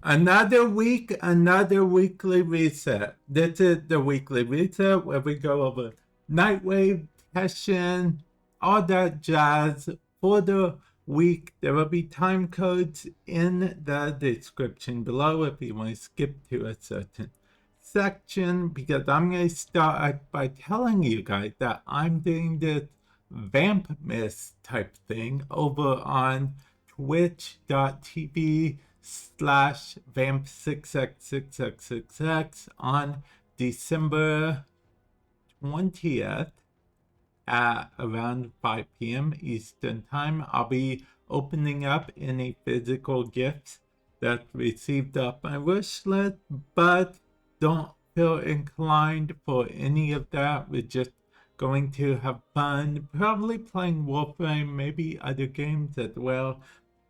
Another week, another weekly reset. This is the weekly reset where we go over Nightwave, Teshin, all that jazz for the week. There will be time codes in the description below if you want to skip to a certain section, because I'm going to start by telling you guys that I'm doing this Vamp Miss type thing over on twitch.tv/vamp6x6x6x on December 20th at around 5 p.m. Eastern Time. I'll be opening up any physical gifts that received up my wish list, but don't feel inclined for any of that. We're just going to have fun, probably playing Warframe, maybe other games as well.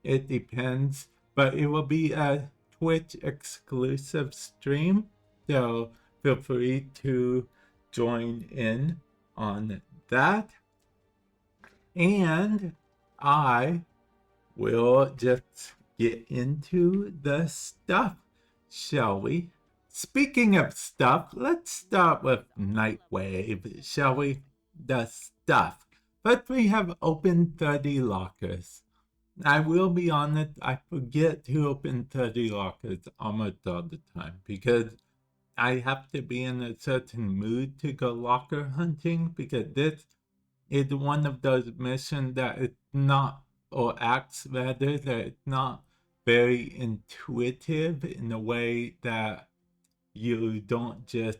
It depends, but it will be a Twitch exclusive stream, so feel free to join in on that. And I will just get into the stuff, shall we? Speaking of stuff, let's start with Nightwave, shall we? The stuff. First, we have open 30 lockers. I will be honest, I forget to open 30 lockers almost all the time because I have to be in a certain mood to go locker hunting, because this is one of those missions that it's not, or acts rather, that it's not very intuitive in a way that you don't just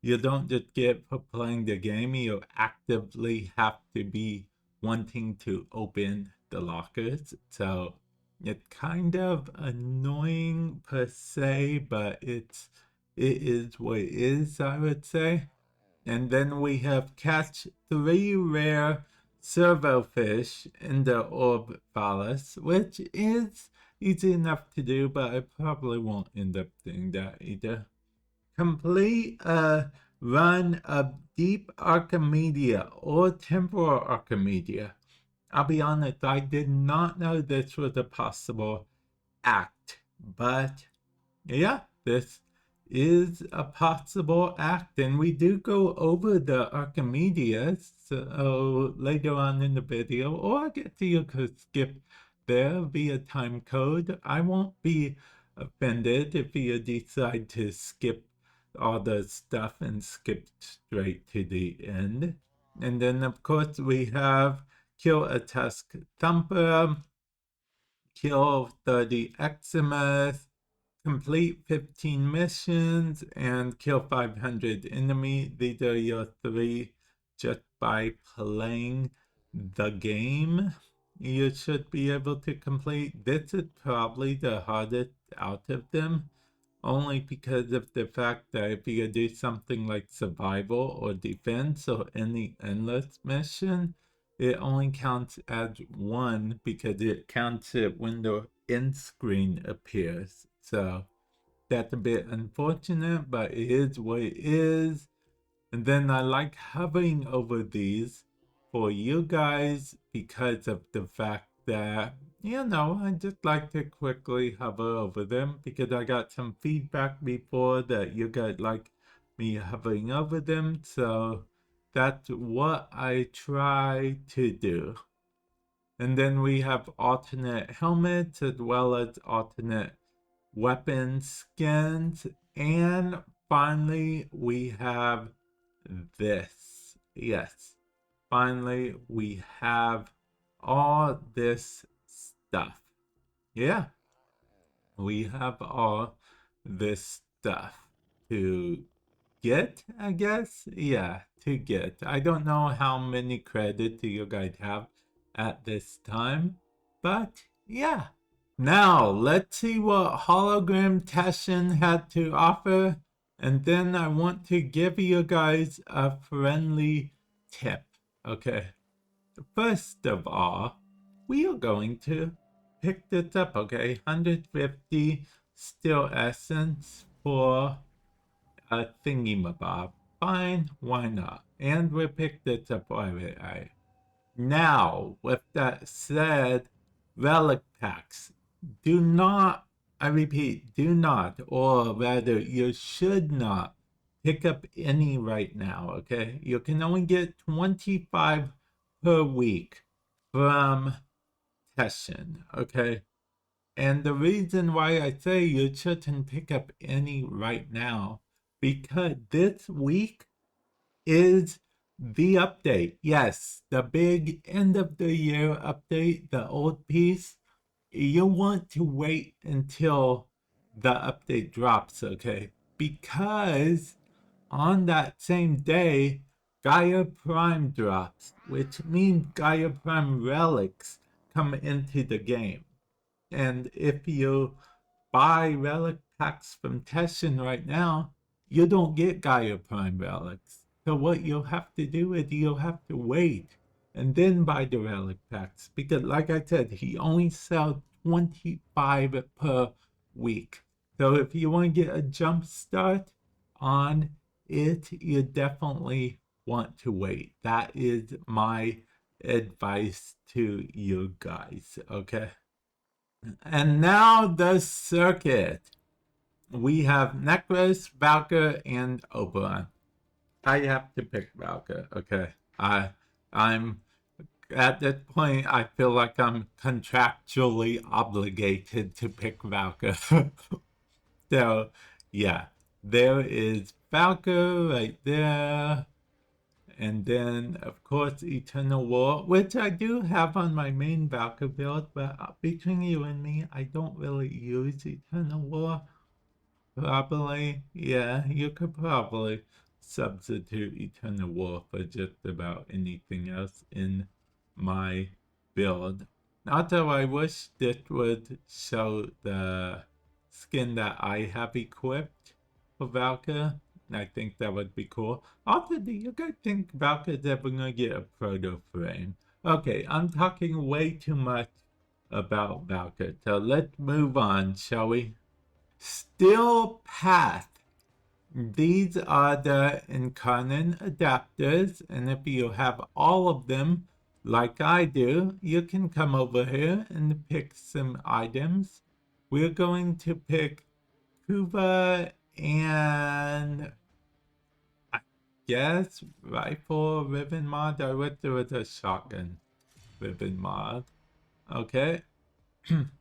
get for playing the game. You actively have to be wanting to open the lockers. So it's kind of annoying per se, but it is what it is, I would say. And then we have catch 3 rare servofish in the orb phallus, which is easy enough to do, but I probably won't end up doing that either. Complete a run of Deep Archimedea or Temporal Archimedea. I'll be honest, I did not know this was a possible act, but yeah, this is a possible act, and we do go over the Archimedea so later on in the video, or I guess you could skip there via time code. I won't be offended if you decide to skip all the stuff and skip straight to the end. And then of course we have kill a Tusk Thumper, kill 30 Eximus, complete 15 missions, and kill 500 enemy. These are your 3 just by playing the game. You should be able to complete. This is probably the hardest out of them, only because of the fact that if you do something like survival or defense or any endless mission, it only counts as 1 because it counts it when the end screen appears. So that's a bit unfortunate, but it is what it is. And then I like hovering over these for you guys because of the fact that, I just like to quickly hover over them because I got some feedback before that you guys like me hovering over them. So that's what I try to do. And then we have alternate helmets as well as alternate weapon skins. And finally, we have this. Yes, finally, we have all this stuff. Yeah, we have all this stuff to get, I guess. Yeah, to get. I don't know how many credits you guys have at this time, but yeah. Now, let's see what Hologram Teshin had to offer, and then I want to give you guys a friendly tip, okay? First of all, we are going to pick this up, okay? 150 Steel Essence for a thingy-mabob. Fine, why not? And we picked this up already. Now, with that said, relic packs. Do not, I repeat, do not, or rather, you should not pick up any right now, okay? You can only get 25 per week from Teshin, okay? And the reason why I say you shouldn't pick up any right now, because this week is the update. Yes, the big end of the year update, the old piece. You want to wait until the update drops, okay? Because on that same day, Gaia Prime drops, which means Gaia Prime relics come into the game. And if you buy relic packs from Teshin right now, you don't get Gaia Prime relics. So what you'll have to do is you'll have to wait and then buy the relic packs. Because like I said, he only sells 25 per week. So if you want to get a jump start on it, you definitely want to wait. That is my advice to you guys, okay? And now the circuit. We have Necros, Valka, and Oberon. I have to pick Valka, okay? I'm at this point, I feel like I'm contractually obligated to pick Valka. So, yeah, there is Valka right there. And then, of course, Eternal War, which I do have on my main Valka build, but between you and me, I don't really use Eternal War. Probably, yeah, you could probably substitute Eternal War for just about anything else in my build. Although I wish this would show the skin that I have equipped for Valka. I think that would be cool. Also, do you guys think Valka's ever gonna get a proto frame? Okay, I'm talking way too much about Valka, so let's move on, shall we? Steel Path. These are the Incarnon adapters, and if you have all of them, like I do, you can come over here and pick some items. We're going to pick Kuva and I guess rifle ribbon mod. I wish there was a shotgun ribbon mod. Okay.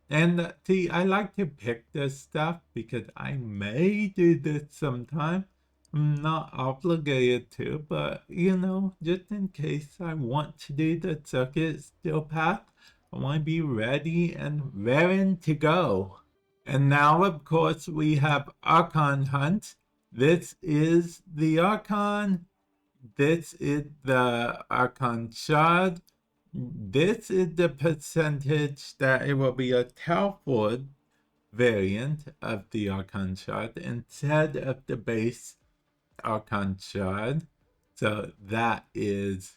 And see, I like to pick this stuff because I may do this sometime. I'm not obligated to, but you know, just in case I want to do the circuit steel path, I want to be ready and raring to go. And now, of course, we have Archon Hunt. This is the Archon. This is the Archon Shard. This is the percentage that it will be a Telford variant of the Archon Shard instead of the base Archon Shard. So that is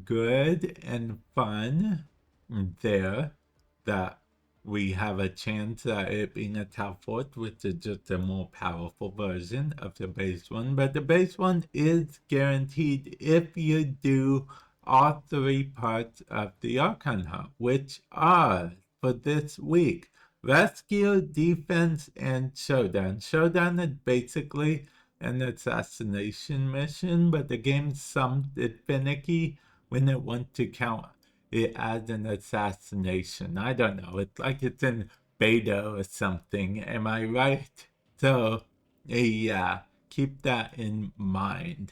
good and fun there, that we have a chance at it being a Telford, which is just a more powerful version of the base one. But the base one is guaranteed if you do all three parts of the Archon Hunt, which are, for this week, Rescue, Defense, and Showdown. Showdown is basically an assassination mission, but the game summed it finicky when it wants to count it as an assassination. I don't know, it's like it's in beta or something, am I right? So, yeah, keep that in mind.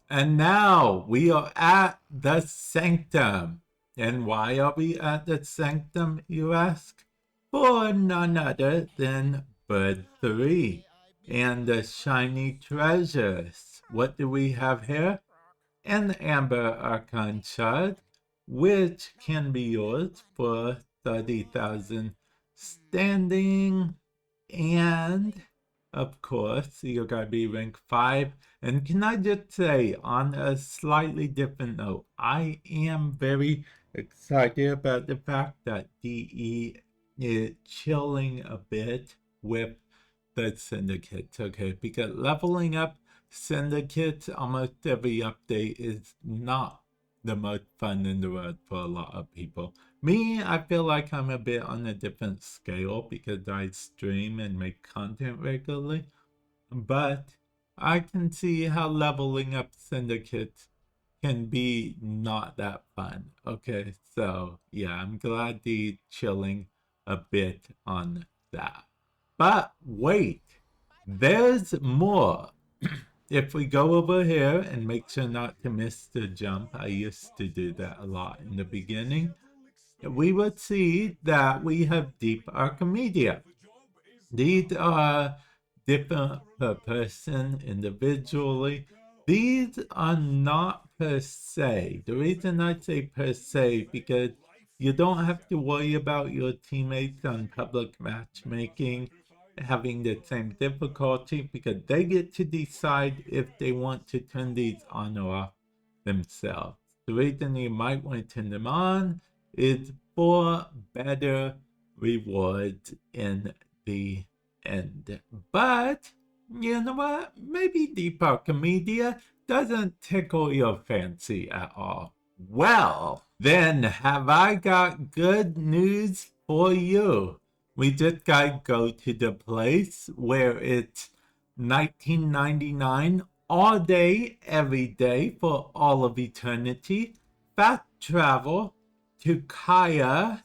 And now we are at the Sanctum. And why are we at the Sanctum, you ask? For none other than Bird 3 and the shiny treasures. What do we have here? An Amber Archon Shard, which can be yours for 30,000 standing. And, of course, you gotta be rank 5. And can I just say, on a slightly different note, I am very excited about the fact that DE is chilling a bit with the syndicates, okay? Because leveling up syndicates almost every update is not the most fun in the world for a lot of people. Me, I feel like I'm a bit on a different scale because I stream and make content regularly. But I can see how leveling up syndicates can be not that fun. Okay, so yeah, I'm glad he's chilling a bit on that. But wait, there's more. If we go over here and make sure not to miss the jump, I used to do that a lot in the beginning, we would see that we have deep Archimedea. These are different per person individually. These are not per se. The reason I say per se because you don't have to worry about your teammates on public matchmaking having the same difficulty because they get to decide if they want to turn these on or off themselves. The reason you might want to turn them on is for better rewards in the end. But you know what? Maybe Deep Archimedea doesn't tickle your fancy at all. Well, then have I got good news for you. We just gotta go to the place where it's 1999 all day, every day for all of eternity. Fast travel to Kaya,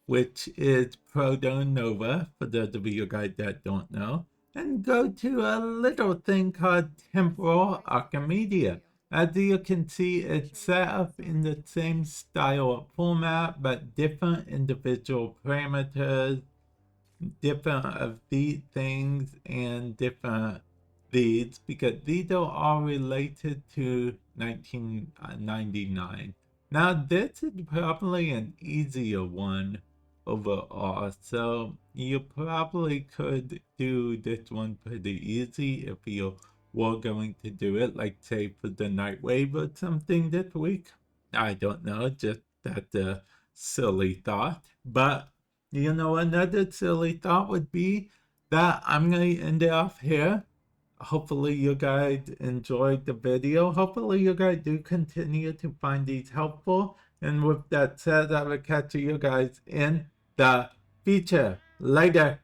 which is Proto-Nova, for those of you guys that don't know, and go to a little thing called Temporal Archimedea. As you can see, it's set up in the same style of format, but different individual parameters, different of these things, and different these, because these are all related to 1999. Now, this is probably an easier one overall, so you probably could do this one pretty easy if you were going to do it, like say for the Nightwave or something this week. I don't know, just that's a silly thought. But you know, another silly thought would be that I'm going to end it off here. Hopefully you guys enjoyed the video. Hopefully you guys do continue to find these helpful. And with that said, I will catch you guys in the future. Later.